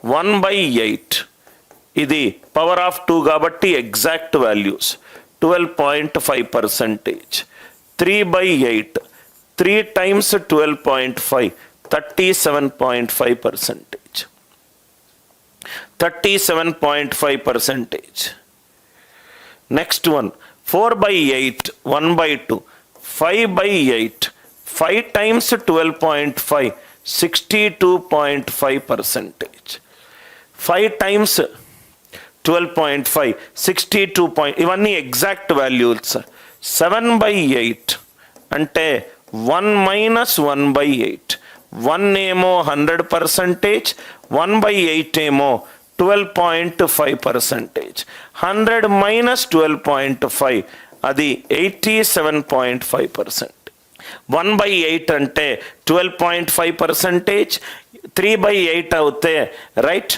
1/8 ఇది power of 2 కాబట్టి exact values 12.5%. 3/8 3 times 12.5 37.5%. 37.5%. Next one 4/8 1/2 5/8 5 times 12.5 62.5%. 5 times 12.5 62. ఇవన్నీ ఎగ్జాక్ట్ వాల్యూస్. 7/8 అంటే 1 minus 1/8. 1 ఏమో 100%, 1/8 ఏమో 12.5%. 100 minus 12.5 అది 87.5%. 1/8 అంటే 12.5%. 3/8 అవుతే రైట్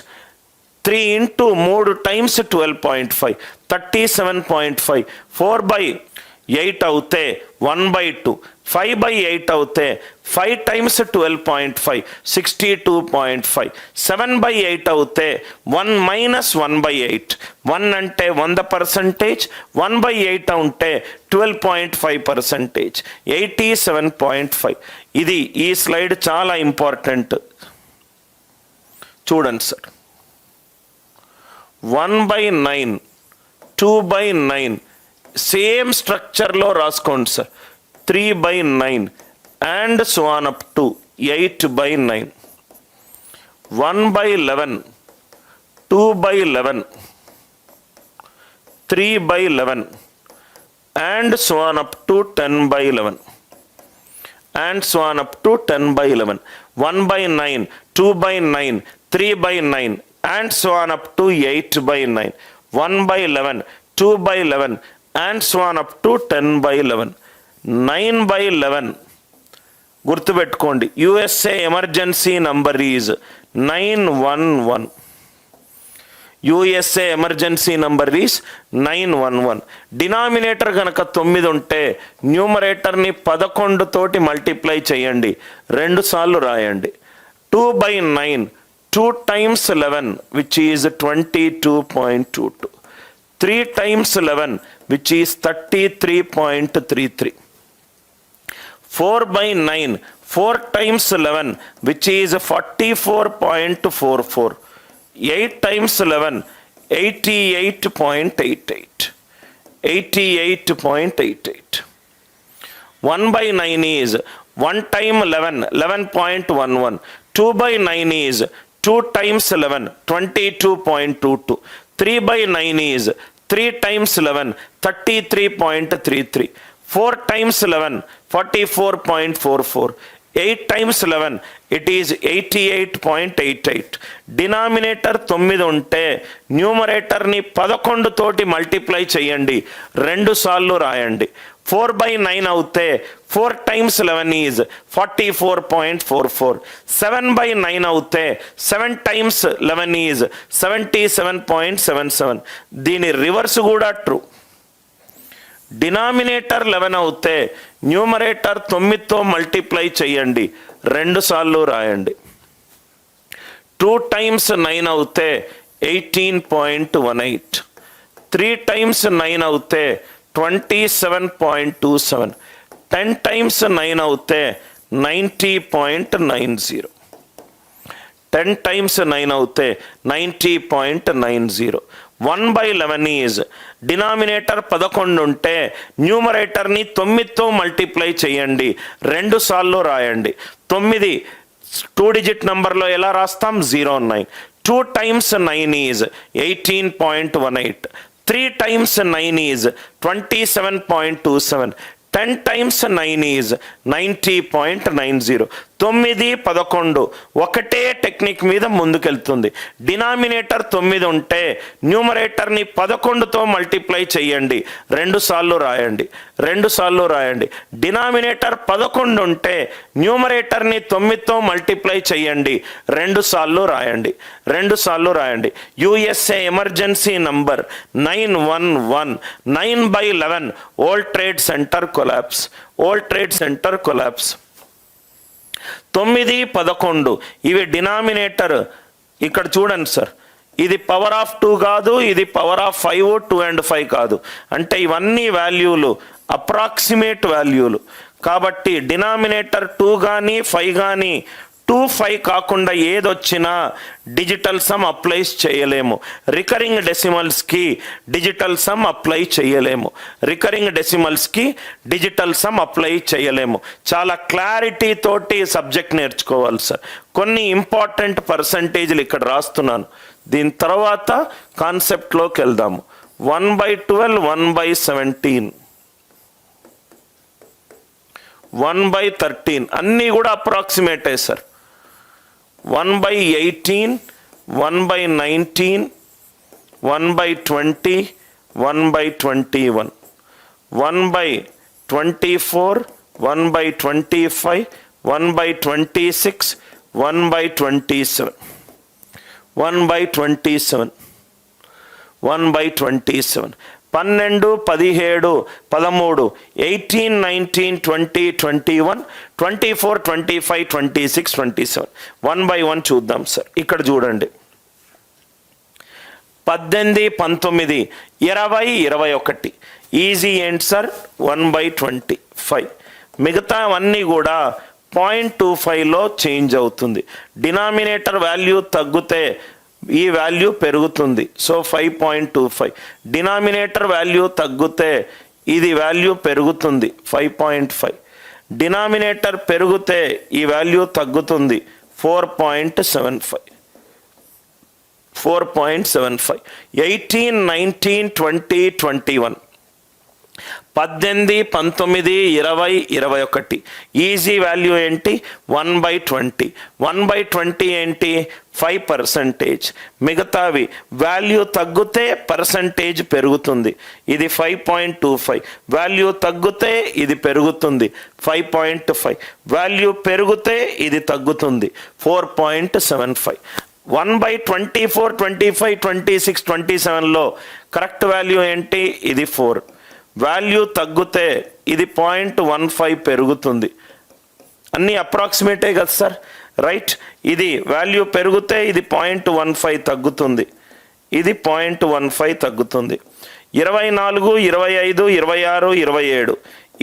3 into 3 times 12.5 37.5. 4/8 అవుతే 1/2. 5/8 అవుతే 5 times 12.5 62.5. 7/8 అవుతే 1 minus 1/8. 1 అంటే 100%, 1/8 ఉంటే 12.5%, 87.5. ఇది ఈ స్లైడ్ చాలా ఇంపార్టెంట్. చూడండి సార్. 1/9 2/9 సేమ్ స్ట్రక్చర్లో రాసుకోండి sir. 3/9 and so on up to 8/9. 1/11 2/11 3/11 and so on up to 10/11 and so on up to 10/11. 1/9 2/9 3/9 and so on up to 8/9. 1/11 2/11 and so on up to 10/11. 9/11 గుర్తుపెట్టుకోండి. USA emergency number is 911. USA emergency number is 911. Denominator కనుక 9 ఉంటే న్యూమరేటర్ని 11 తోటి multiply చేయండి, 2 సార్లు రాయండి. 2/9 2 times 11 which is 22.22. 3 times 11 which is 33.33. 4/9 4 times 11 which is 44.44. 8 times 11 88.88. 88.88. 1/9 is 1 time 11 11.11. 2/9 is 2 times 11 22.22. 3/9 is 3 times 11 33.33. 4 times 11 44.44. 8 times 11 it is 88.88. Denominator 9 ఉంటే న్యూమరేటర్ని 11 తోటి multiply చేయండి, 2 సార్లు రాయండి. 4/9 అవుతే 4 times 11 is 44.44. 7/9 అవుతే 7 times 11 is 77.77. దీని రివర్స్ కూడా ట్రూ. డినామినేటర్ 11 అవుతే న్యూమరేటర్ 9తో మల్టిప్లై చేయండి, 2 సార్లు రాయండి. 2 times 9 అవుతే 18.18. 3 times 9 అవుతే 27.27. 10 times 9 అవుతే 90.90. 10 times 9 అవుతే 90.90. 1/11 ఈజ్ డినామినేటర్ 11 ఉంటే న్యూమరేటర్ని 9తో మల్టిప్లై చేయండి, 2 సార్లు రాయండి. 9 2 డిజిట్ నంబర్లో ఎలా రాస్తాం? 09. 2 times 9 is 18.18. 3 times 9 is 27.27. 10 times 9 is 90.90. 9 11 ఒకటే టెక్నిక్ మీద ముందుకెళ్తుంది. డినామినేటర్ 9 ఉంటే న్యూమరేటర్ని 11తో మల్టిప్లై చేయండి, 2 సార్లు రాయండి, 2 సార్లు రాయండి. డినామినేటర్ 11 ఉంటే న్యూమరేటర్ని 9తో మల్టిప్లై చేయండి, 2 సార్లు రాయండి, 2 సార్లు రాయండి. USA emergency number 911. 9/11 world trade centre collapse. World trade centre collapse. 9 11 ఇవి డినామినేటర్ ఇక్కడ చూడండి సార్, ఇది పవర్ ఆఫ్ 2 కాదు, ఇది పవర్ ఆఫ్ 5, 2 and 5 కాదు. అంటే ఇవన్నీ వాల్యూలు అప్రాక్సిమేట్ వాల్యూలు. కాబట్టి డినామినేటర్ 2 కానీ 5 కానీ 2, 5 కాకుండా ఏదొచ్చినా డిజిటల్ సమ్ అప్లైస్ చేయలేము. రికరింగ్ డెసిమల్స్కి డిజిటల్ సమ్ అప్లై చేయలేము. రికరింగ్ డెసిమల్స్కి డిజిటల్ సమ్ అప్లై చేయలేము. చాలా క్లారిటీ తోటి సబ్జెక్ట్ నేర్చుకోవాలి సార్. కొన్ని ఇంపార్టెంట్ పర్సంటేజ్లు ఇక్కడ రాస్తున్నాను. దీని తర్వాత కాన్సెప్ట్లోకి వెళ్దాము. 1/12, 1/17, 1/13 అన్నీ కూడా అప్రాక్సిమేటే సార్. 1/18, 1/19, 1/20, 1/21, 1/24, 1/25, 1/26, 1/27, 1/27, 1/27, 12, 17, 13, 18, 19, 20, 21, 24, 25, 26, 27. 1/1 చూద్దాం సార్. ఇక్కడ చూడండి, 18, 19, 20, 21. ఈజీ ఏంటి సార్? 1/25. మిగతా అన్నీ కూడా 0.25లో చేంజ్ అవుతుంది. డినామినేటర్ వాల్యూ తగ్గితే ఈ వాల్యూ పెరుగుతుంది. సో 5.25. డినామినేటర్ వాల్యూ తగ్గితే ఇది వాల్యూ పెరుగుతుంది 5.5. డినామినేటర్ పెరిగితే ఈ వాల్యూ తగ్గుతుంది 4.75. 4.75. 18, 19, 20, 21. 18, 19, 20, 21. ఈజీ వాల్యూ ఏంటి? 1/20. 1/20 ఏంటి? 5%. మిగతావి వాల్యూ తగ్గితే పర్సంటేజ్ పెరుగుతుంది. ఇది 5.25. వాల్యూ తగ్గితే ఇది పెరుగుతుంది 5.5. వాల్యూ పెరిగితే ఇది తగ్గుతుంది 4.75. 1/24, 25, 26, 27లో కరెక్ట్ వాల్యూ ఏంటి? ఇది 4. వాల్యూ తగ్గితే ఇది 0.15 పెరుగుతుంది. అన్నీ అప్రాక్సిమేటే కదా సార్, రైట్? ఇది వాల్యూ పెరిగితే ఇది 0.15 తగ్గుతుంది, ఇది 0.15 తగ్గుతుంది. 24, 25, 26, 27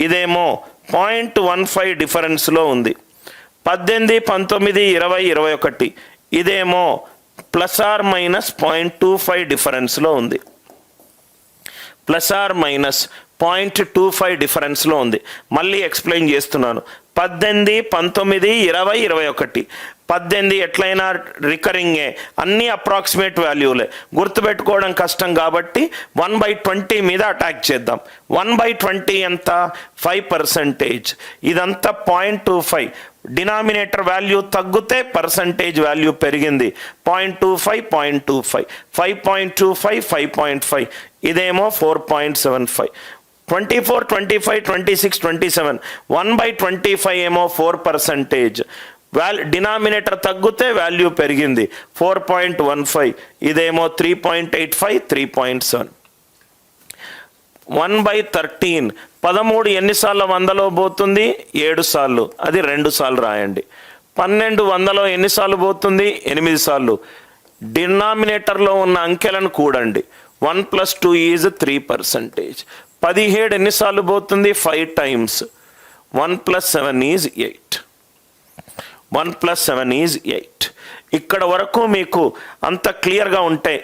ఇదేమో 0.15 డిఫరెన్స్లో ఉంది. 18, 19, 20, 21 ఇదేమో ±0.25 డిఫరెన్స్లో ఉంది. ±0.25 డిఫరెన్స్లో ఉంది. మళ్ళీ ఎక్స్ప్లెయిన్ చేస్తున్నాను. 18, 19, 20, 21. 18 ఎట్లయినా రికరింగే, అన్నీ అప్రాక్సిమేట్ వాల్యూలే. గుర్తుపెట్టుకోవడం కష్టం కాబట్టి 1/20 మీద అటాక్ చేద్దాం. 1/20 ఎంత? 5%. ఇదంతా 0.25. డినామినేటర్ వాల్యూ తగ్గితే పర్సంటేజ్ వాల్యూ పెరిగింది 0.25, 0.25, 5.25, 5.5. ఇదేమో 4.75. 24, 25, 26, 27. 1/25 ఏమో 4%. డినామినేటర్ తగ్గితే వాల్యూ పెరిగింది 4.15. ఇదేమో 3.85, 3.7. 1/13. 13 ఎన్నిసార్లు 100లో పోతుంది? 7 సార్లు. అది 2 సార్లు రాయండి. 12 100లో ఎన్నిసార్లు పోతుంది? 8 సార్లు. డినామినేటర్లో ఉన్న అంకెలను కూడండి. 1 + 2 ఈజ్ 3%. 17 ఎన్నిసార్లు పోతుంది? 5 times. 1 + 7 ఈజ్ 8. 1 + 7 ఈజ్ 8. ఇక్కడ వరకు మీకు అంత క్లియర్గా ఉంటే